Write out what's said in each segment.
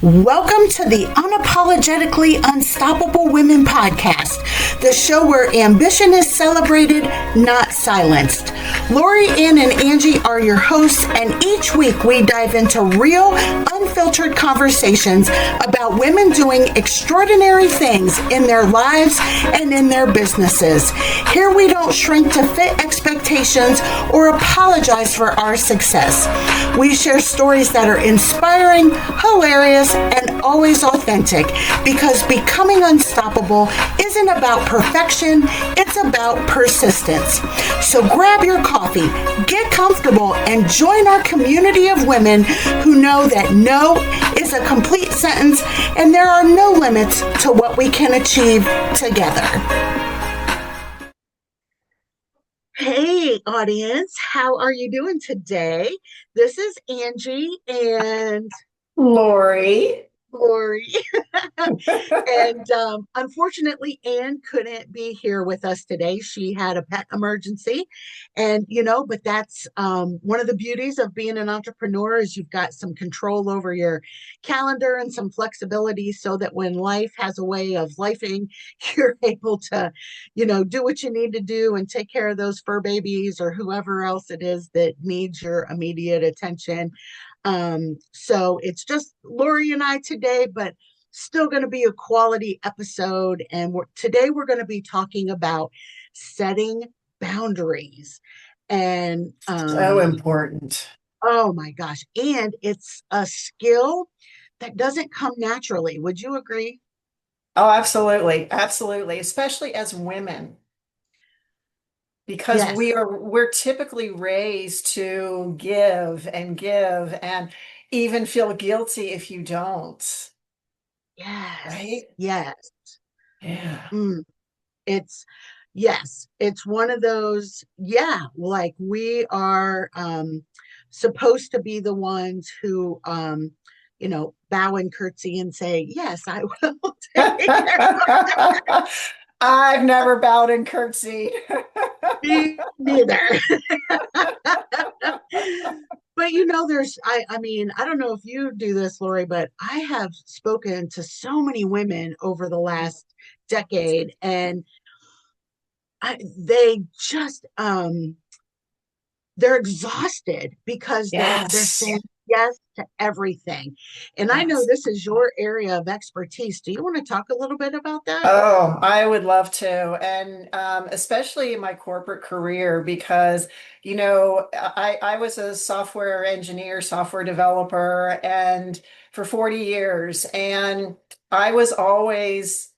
Welcome to the Unapologetically Unstoppable Women podcast, the show where ambition is celebrated, not silenced. Lori, Ann, and Angie are your hosts, and each week we dive into real, unfiltered conversations about women doing extraordinary things in their lives and in their businesses. Here we don't shrink to fit expectations or apologize for our success. We share stories that are inspiring, hilarious, and always authentic, because becoming unstoppable isn't about perfection, it's about persistence. So grab your coffee, get comfortable, and join our community of women who know that no is a complete sentence and there are no limits to what we can achieve together. Hey, audience, how are you doing today? This is Angie and Lori. And unfortunately, Anne couldn't be here with us today. She had a pet emergency. And, but that's one of the beauties of being an entrepreneur is you've got some control over your calendar and some flexibility so that when life has a way of lifing, you're able to, do what you need to do and take care of those fur babies or whoever else it is that needs your immediate attention. So it's just Lori and I today, but still going to be a quality episode. And today we're going to be talking about setting boundaries. And So important. oh my gosh. And it's a skill that doesn't come naturally. Would you agree? Oh, absolutely. Absolutely. Especially as women, because Yes. we're typically raised to give and even feel guilty if you don't, Yes. right? Yes. Yeah. Mm. It's yes, it's one of those, yeah, like we are supposed to be the ones who bow and curtsy and say, yes, I will take care I've never bowed and curtsied. of me neither. But there's I don't know if you do this, Lori, but I have spoken to so many women over the last decade, and they just they're exhausted because they're Yes. saying yes to everything. And I know Yes. this is your area of expertise. Do you want to talk a little bit about that? Oh, I would love to. And especially in my corporate career, because, I was a software engineer, software developer, and for 40 years. And I was always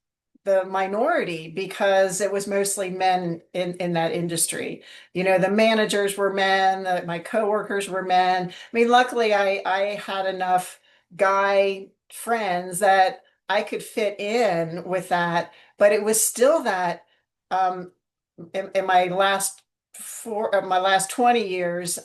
the minority because it was mostly men in that industry. The managers were men, my coworkers were men. I mean, luckily, I had enough guy friends that I could fit in with that, but it was still that in my last 20 years,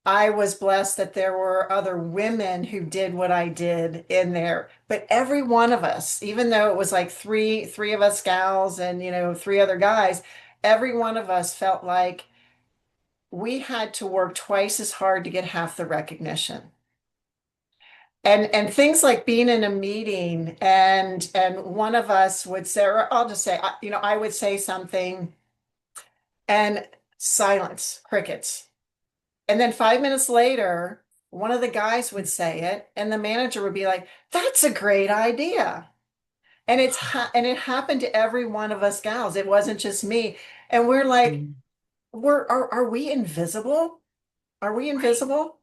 I was blessed that there were other women who did what I did in there. But every one of us, even though it was like three of us gals and three other guys, every one of us felt like we had to work twice as hard to get half the recognition. And things like being in a meeting and one of us would say, or I'll just say, I would say something and silence, crickets. And then 5 minutes later, one of the guys would say it, and the manager would be like, "That's a great idea." And it happened to every one of us gals. It wasn't just me. And we're like, Mm, are we invisible? Are we right. invisible?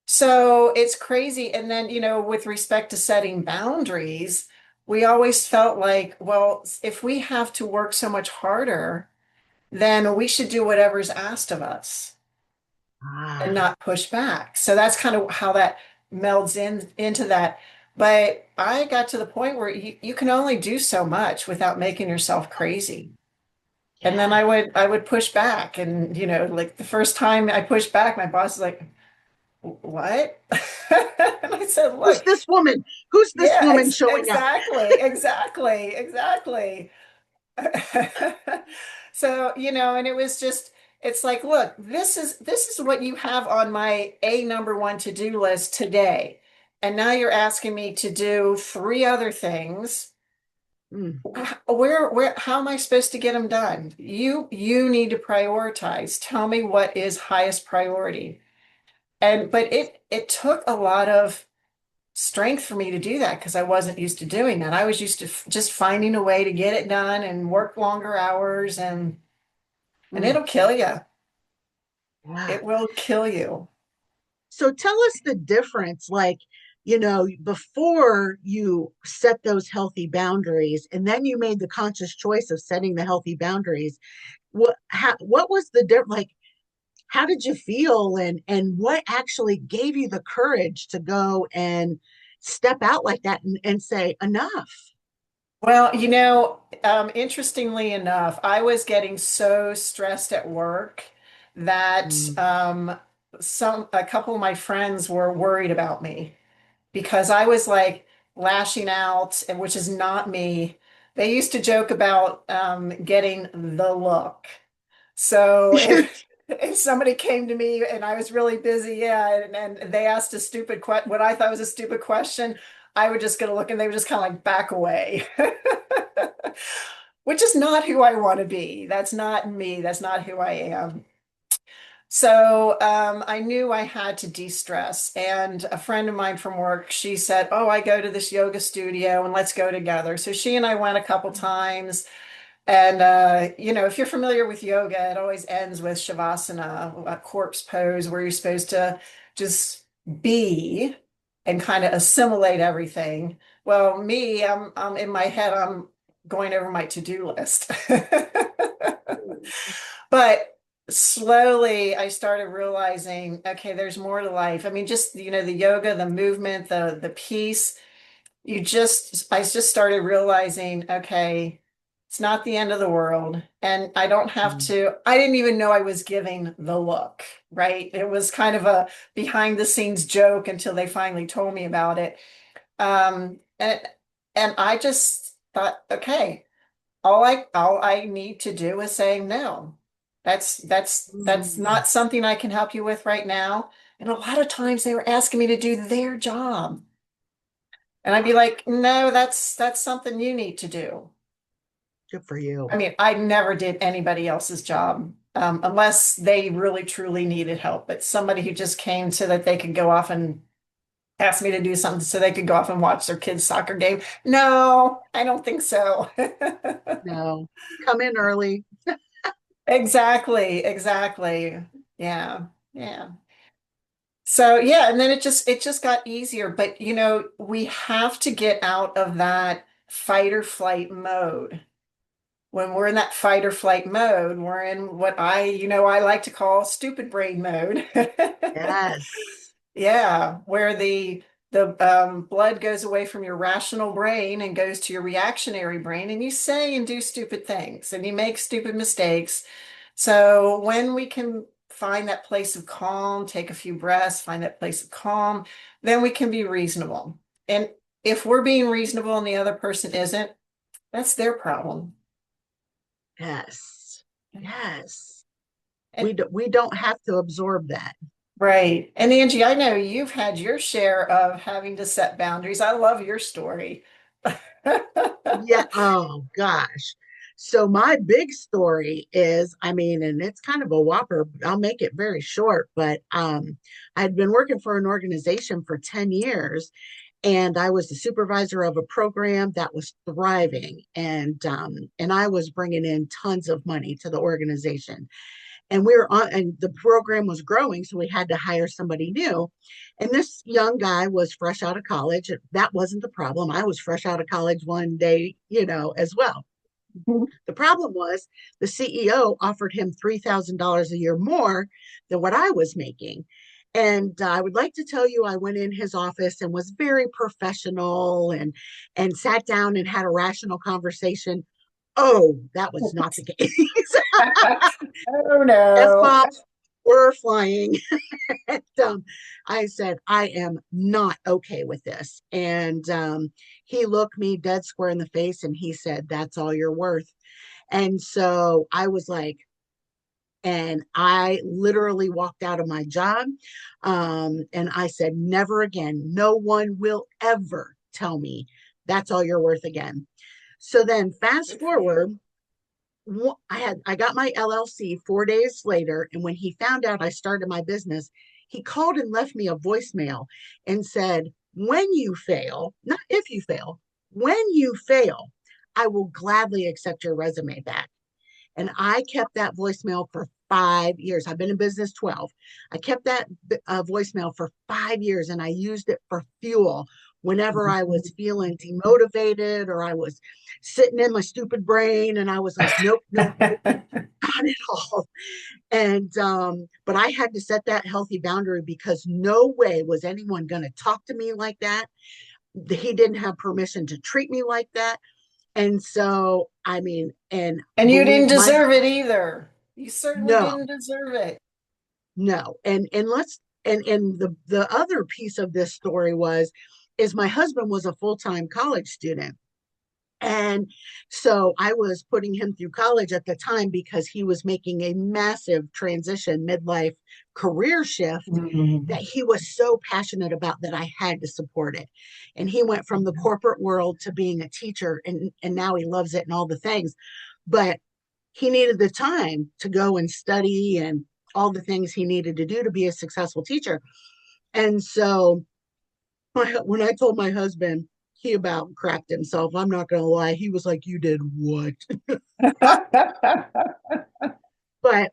So it's crazy. And then, with respect to setting boundaries, we always felt like, well, if we have to work so much harder, then we should do whatever's asked of us and Ah, not push back. So that's kind of how that melds into that. But I got to the point where you can only do so much without making yourself crazy. And then yeah. I would push back. And, like the first time I pushed back, my boss is like, what? And I said, Who's look, this woman? Who's this yeah, woman showing up? exactly. So, and it was just, it's like, look, this is what you have on my number one to-do list today. And now you're asking me to do three other things. Mm, How am I supposed to get them done? You need to prioritize. Tell me what is highest priority. But it took a lot of strength for me to do that because I wasn't used to doing that. I was used to just finding a way to get it done and work longer hours and mm, it'll kill you. yeah. It will kill you. So tell us the difference, like, before you set those healthy boundaries and then you made the conscious choice of setting the healthy boundaries. What was the difference? Like, how did you feel, and what actually gave you the courage to go and step out like that and say enough? Well, interestingly enough, I was getting so stressed at work that Mm. a couple of my friends were worried about me because I was like lashing out, and which is not me. They used to joke about getting the look. So if somebody came to me and I was really busy, yeah, and they asked a stupid what I thought was a stupid question, I would just get a look and they would just kind of like back away. Which is not who I want to be. That's not me. That's not who I am. So I knew I had to de-stress. And a friend of mine from work, she said, "Oh, I go to this yoga studio and let's go together." So she and I went a couple times. And if you're familiar with yoga, it always ends with shavasana, a corpse pose where you're supposed to just be and kind of assimilate everything. Well, me, I'm in my head, I'm going over my to-do list. But slowly I started realizing, okay, there's more to life. I mean, just, the yoga, the movement, the peace I just started realizing, okay, it's not the end of the world. And I didn't even know I was giving the look, right? It was kind of a behind the scenes joke until they finally told me about it. Um, and, and I just thought, okay, all I need to do is say no. That's Mm. not something I can help you with right now. And a lot of times they were asking me to do their job. And I'd be like, no, that's something you need to do. Good for you. I mean, I never did anybody else's job unless they really truly needed help. But somebody who just came so that they could go off and ask me to do something so they could go off and watch their kids' soccer game. No, I don't think so. No, come in early. Exactly, exactly. Yeah, yeah. So yeah, and then it just got easier. But we have to get out of that fight or flight mode. When we're in that fight or flight mode, we're in what I like to call stupid brain mode. Yes. Yeah, where the blood goes away from your rational brain and goes to your reactionary brain, and you say and do stupid things and you make stupid mistakes. So when we can find that place of calm, take a few breaths, find that place of calm, then we can be reasonable. And if we're being reasonable and the other person isn't, that's their problem. Yes. Yes. And We don't have to absorb that. right. And Angie, I know you've had your share of having to set boundaries. I love your story. Yeah. Oh gosh. So my big story is, I mean, and it's kind of a whopper. I'll make it very short, but I'd been working for an organization for 10 years, and I was the supervisor of a program that was thriving, and I was bringing in tons of money to the organization. And we were on, and the program was growing, so we had to hire somebody new. And this young guy was fresh out of college. That wasn't the problem. I was fresh out of college one day, as well. The problem was the CEO offered him $3,000 a year more than what I was making. And I would like to tell you, I went in his office and was very professional, and sat down and had a rational conversation. Oh, that was not the case. Oh F no. bombs were flying. And I said, I am not okay with this. And he looked me dead square in the face and he said, "That's all you're worth." And so I was like, And I literally walked out of my job. And I said, never again. No one will ever tell me that's all you're worth again. So then fast Good for you. forward, I got my LLC 4 days later. And when he found out I started my business, he called and left me a voicemail and said, when you fail, not if you fail, when you fail, I will gladly accept your resume back. And I kept that voicemail for 5 years. I've been in business 12. I kept that voicemail for 5 years, and I used it for fuel whenever I was feeling demotivated or I was sitting in my stupid brain and I was like, nope, nope, nope, not at all. And, but I had to set that healthy boundary because no way was anyone going to talk to me like that. He didn't have permission to treat me like that. And so, I mean, and And you didn't believe my, deserve it either. You certainly no, didn't deserve it. no. And let's, and the other piece of this story is my husband was a full-time college student. And so I was putting him through college at the time because he was making a massive transition, midlife career shift that he was so passionate about that I had to support it. And he went from the corporate world to being a teacher, and now he loves it and all the things. But he needed the time to go and study and all the things he needed to do to be a successful teacher. And so when I told my husband, he about crapped himself. I'm not going to lie. He was like, you did what? But,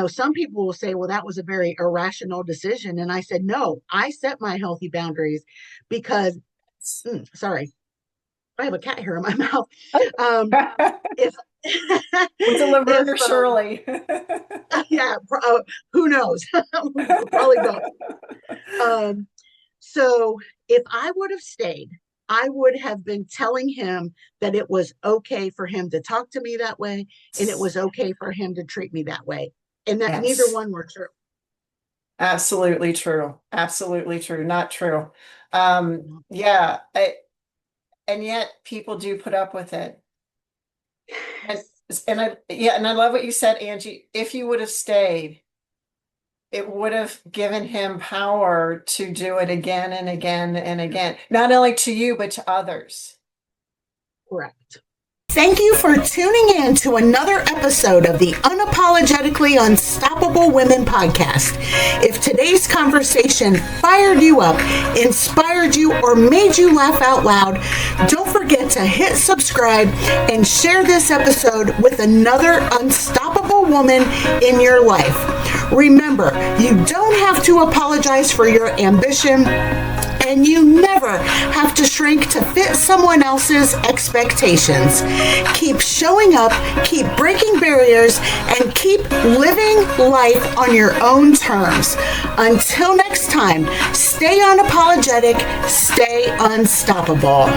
some people will say, well, that was a very irrational decision. And I said, no, I set my healthy boundaries because, sorry, I have a cat hair in my mouth. If With the Laverne if Shirley. yeah, who knows? Probably don't. So if I would have stayed, I would have been telling him that it was okay for him to talk to me that way, and it was okay for him to treat me that way, and that neither Yes. one were true. Absolutely true. Absolutely true. Not true. Yeah. And yet people do put up with it. And and I love what you said, Angie. If you would have stayed, it would have given him power to do it again and again and again, not only to you, but to others. Correct. Thank you for tuning in to another episode of the Unapologetically Unstoppable Women podcast. If today's conversation fired you up, inspired you, or made you laugh out loud, don't forget to hit subscribe and share this episode with another unstoppable woman in your life. Remember, you don't have to apologize for your ambition, and you never have to shrink to fit someone else's expectations. Keep showing up, keep breaking barriers, and keep living life on your own terms. Until next time, stay unapologetic, stay unstoppable.